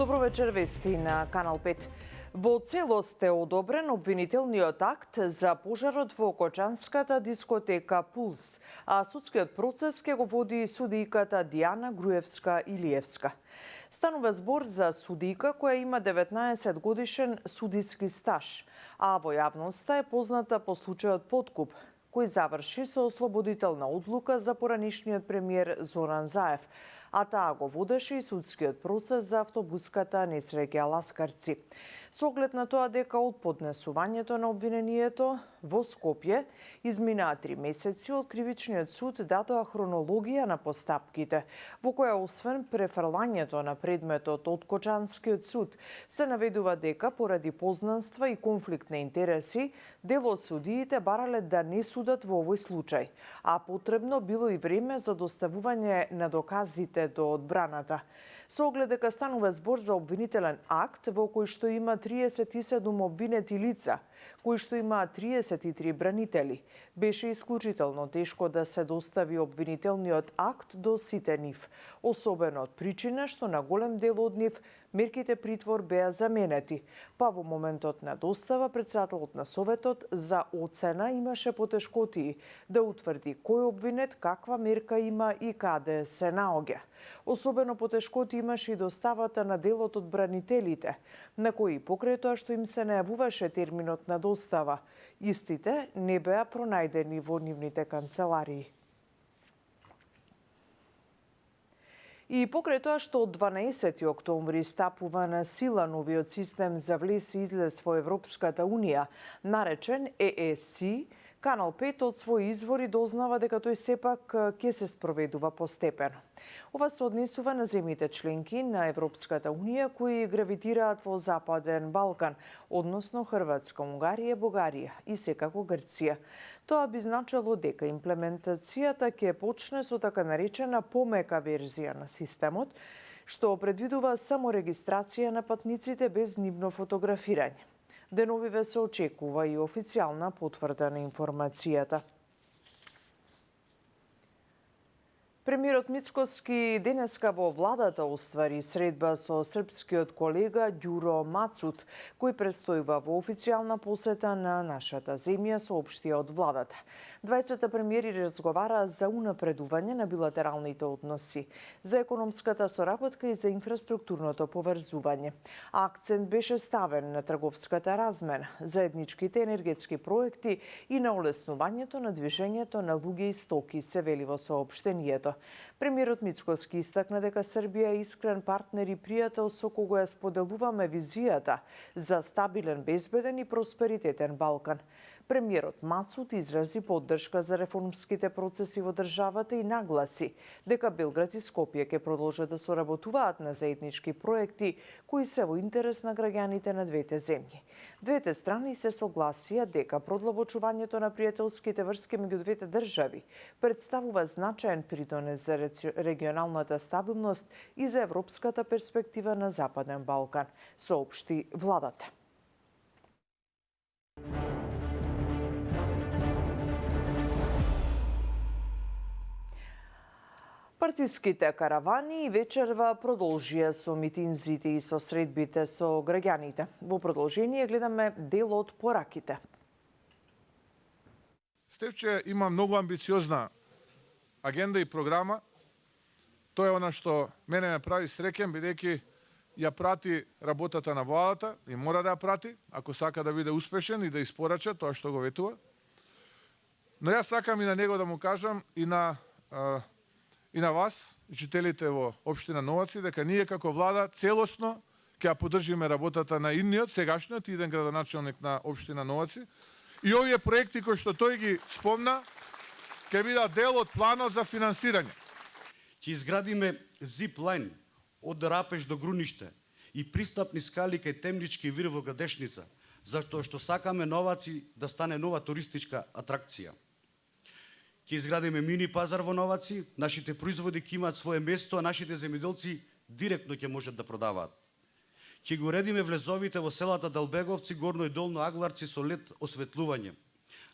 Добро вечер, вести на Канал 5. Во целост е одобрен обвинителниот акт за пожарот во Кочанската дискотека Пулс, а судскиот процес ќе го води судијката Диана Груевска-Илиевска. Станува збор за судијка која има 19 годишен судиски стаж, а во јавноста е позната по случајот Подкуп, кој заврши со ослободителна одлука за поранишниот премиер Зоран Заев, а таа го водеше и судскиот процес за автобуската несреќа Ласкарци. Со оглед на тоа дека од поднесувањето на обвинението во Скопје изминаа 3 месеци, од Кривичниот суд дадоа хронологија на постапките, во која освен префрлањето на предметот од Кочанскиот суд, се наведува дека поради познанства и конфликт на интереси, дел од судиите барале да не судат во овој случај, а потребно било и време за доставување на доказите до одбраната. Со оглед дека станува збор за обвинителен акт во кој што има 37 обвинети лица, кои што има 33 бранители, беше исклучително тешко да се достави обвинителниот акт до сите нив, особено од причина што на голем дел од нив мерките притвор беа заменети, па во моментот на достава претседателот на Советот за оцена имаше потешкотии да утврди кој обвинет каква мерка има и каде се наоѓа. Особено потешкоти имаше и доставата на делот од бранителите, на кои покрај тоа што им се најавуваше терминот на достава, истите не беа пронајдени во нивните канцеларии. И покрај тоа што од 12 октомври стапува на сила новиот систем за влез и излез во Европската Унија, наречен ЕЕС, Канал 5 од своји извори дознава дека тој сепак ќе се спроведува постепено. Ова се однесува на земјите членки на Европската Унија кои гравитираат во Западен Балкан, односно Хрватска, Унгарија, Бугарија и секако Грција. Тоа би значило дека имплементацијата ќе почне со така наречена помека верзија на системот, што предвидува само регистрација на патниците без нивно фотографирање. Деновиве се очекува и официјална потврда на информацијата. Премиерот Мицкоски денеска во владата оствари средба со српскиот колега Ѓуро Мацут, кој престојува во официјална посета на нашата земја, соопштија од владата. Двајцата премиери разговараа за унапредување на билатералните односи, за економската соработка и за инфраструктурното поврзување. Акцент беше ставен на трговската размена, заедничките енергетски проекти и на олеснувањето на движењето на луѓе и стоки, се вели во соопштението. Премиерот Мицкоски истакна дека Србија е искрен партнер и пријател со кого ја споделуваме визијата за стабилен, безбеден и просперитетен Балкан. Премиерот Мацут изрази поддршка за реформските процеси во државата и нагласи дека Белград и Скопје ќе продолжат да соработуваат на заеднички проекти кои се во интерес на граѓаните на двете земји. Двете страни се согласија дека продлабочувањето на пријателските врски меѓу двете држави представува значаен придонес за регионалната стабилност и за европската перспектива на Западен Балкан, соопшти владата. Партиските каравани и вечерва продолжија со митинзите и со средбите со граѓаните. Во продолжение гледаме дел од пораките. Стефче има многу амбициозна агенда и програма. Тоа е она што мене ме прави среќен, бидејќи ја прати работата на владата и мора да ја прати, ако сака да биде успешен и да испорача тоа што го ветува. Но јас сакам и на него да му кажам и на вас, жителите во општина Новаци, дека ние како влада целосно ќе ја поддржиме работата на идниот, сегашниот иден градоначелник на општина Новаци. И овие проекти кои што тој ги спомна, ќе бидат дел од планот за финансирање. Ќе изградиме зип-лайн од Рапеш до Груниште и пристапни скали кај Темнички вир во Градешница, затоа што сакаме Новаци да стане нова туристичка атракција. Ќе изградиме мини пазар во Новаци, нашите производи ќе имаат свое место, а нашите земјоделци директно ќе можат да продаваат. Ќе го уредиме влезовите во селата Далбеговци, Горно и Долно Агларци со лед осветлување.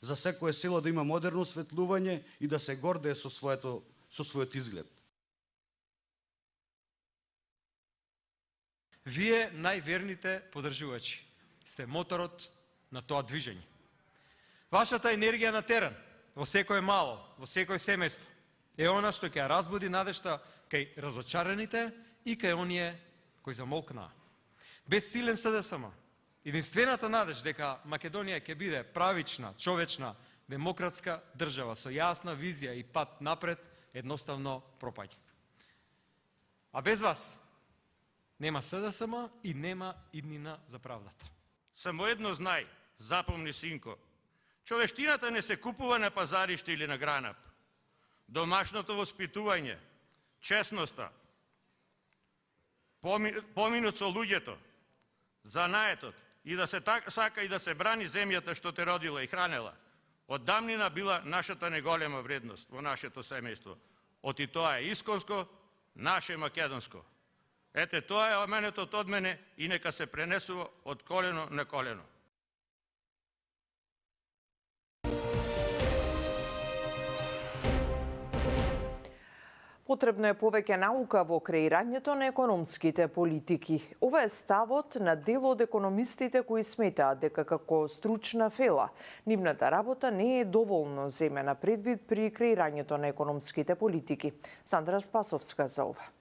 За секое село да има модерно осветлување и да се гордее со својот изглед. Вие, најверните поддржувачи, сте моторот на тоа движење. Вашата енергија на терен, во секој мало, во секој семејство, е она што ќе разбуди надежта кај разочарените и кај оние кои замолкнаа. Без силен СДСМ, единствената надеж дека Македонија ќе биде правична, човечна, демократска држава со јасна визија и пат напред едноставно пропаѓа. А без вас нема СДСМ и нема иднина за правдата. Само едно знај, запомни синко. Човештината не се купува на пазариште или на гранап. Домашното воспитување, честноста, поминот со луѓето, занаетот и да се сака и да се брани земјата што те родила и хранела, од дамнина била нашата неголема вредност во нашето семејство. Оти тоа е исконско, наше македонско. Ете, тоа е оменетот од мене и нека се пренесува од колено на колено. Потребно е повеќе наука во креирањето на економските политики. Ова е ставот на дел од економистите кои сметаат дека како стручна фела, нивната работа не е доволно земена предвид при креирањето на економските политики. Сандра Спасовска за ова.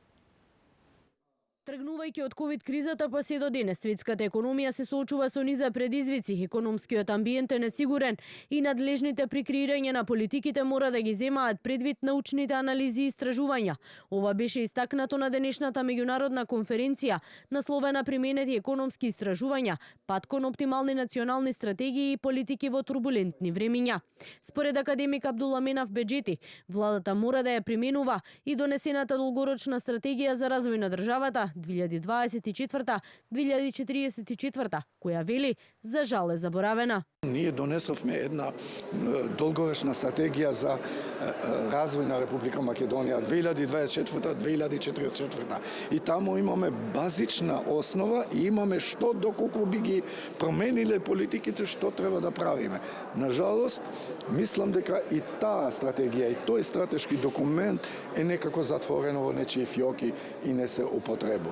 Тргнувајќи од ковид кризата па се до денес, светската економија се соочува со низа предизвици, економскиот амбиент е несигурен и надлежните при креирање на политиките мора да ги земаат предвид научните анализи и истражувања. Ова беше истакнато на денешната меѓународна конференција насловена применети економски истражувања, пат кон оптимални национални стратегии и политики во турбулентни времиња. Според академик Абдуламенав Беџети, владата мора да ја применува и донесената долгорочна стратегија за развој на државата 2024-2044, која вели за жал е заборавена. Ние донесовме една долгорочна стратегија за развој на Република Македонија 2024-2044. И таму имаме базична основа и имаме што доколку би ги промениле политиките што треба да правиме. На жалост, мислам дека и таа стратегија и тој стратешки документ е некако затворено во нечии фиоки и не се употребува.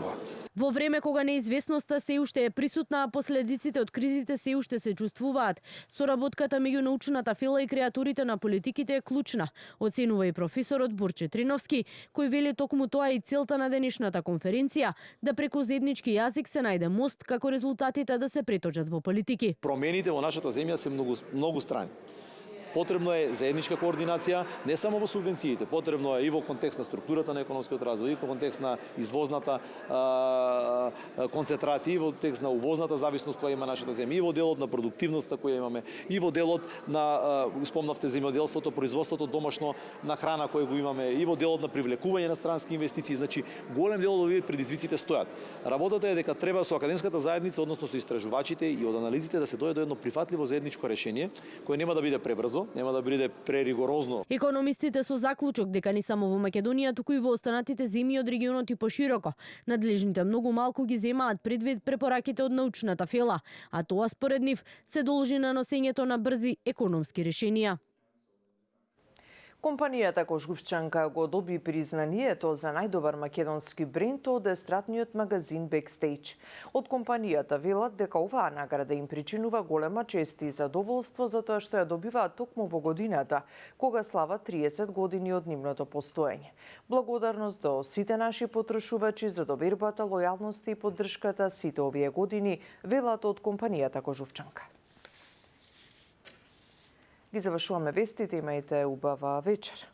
Во време кога неизвестноста се уште е присутна, а последиците од кризите се уште се чувствуваат, соработката меѓу научната фела и креатурите на политиките е клучна, оценува и професорот Бурче Триновски, кој вели токму тоа и целта на денешната конференција, да преку заеднички јазик се најде мост како резултатите да се преточат во политики. Промените во нашата земја се многу страни. Потребно е заедничка координација, не само во субвенциите, потребно е и во контекст на структурата на економскиот развој, и во контекст на извозната концентрација, и во контекст на увозната зависност која има нашата земја, и во делот на продуктивноста која имаме, и во делот на, спомнавте, земјоделството, производството домашно на храна кој го имаме, и во делот на привлекување на странски инвестиции. Значи, голем дел од овие предизвиците стојат. Работата е дека треба со академската заедница, односно со истражувачите и од анализите да се дојде до едно прифатливо заедничко решение, кое нема да биде пребрзо, нема да биде преригорозно. Економистите со заклучок дека не само во Македонија, туку и во останатите земји од регионот и пошироко, надлежните многу малку ги земаат предвид препораките од научната фела, а тоа според нив се должи на носењето на брзи економски решенија. Компанијата Кожувчанка го доби признанието за најдобар македонски бренд од естрадниот магазин Backstage. Од компанијата велат дека оваа награда им причинува голема чест и задоволство за тоа што ја добиваат токму во годината, кога слава 30 години од нивното постоење. Благодарност до сите наши потрошувачи за довербата, лојалноста и поддршката сите овие години, велат од компанијата Кожувчанка. Ги завршуваме вестите, имајте убава вечер.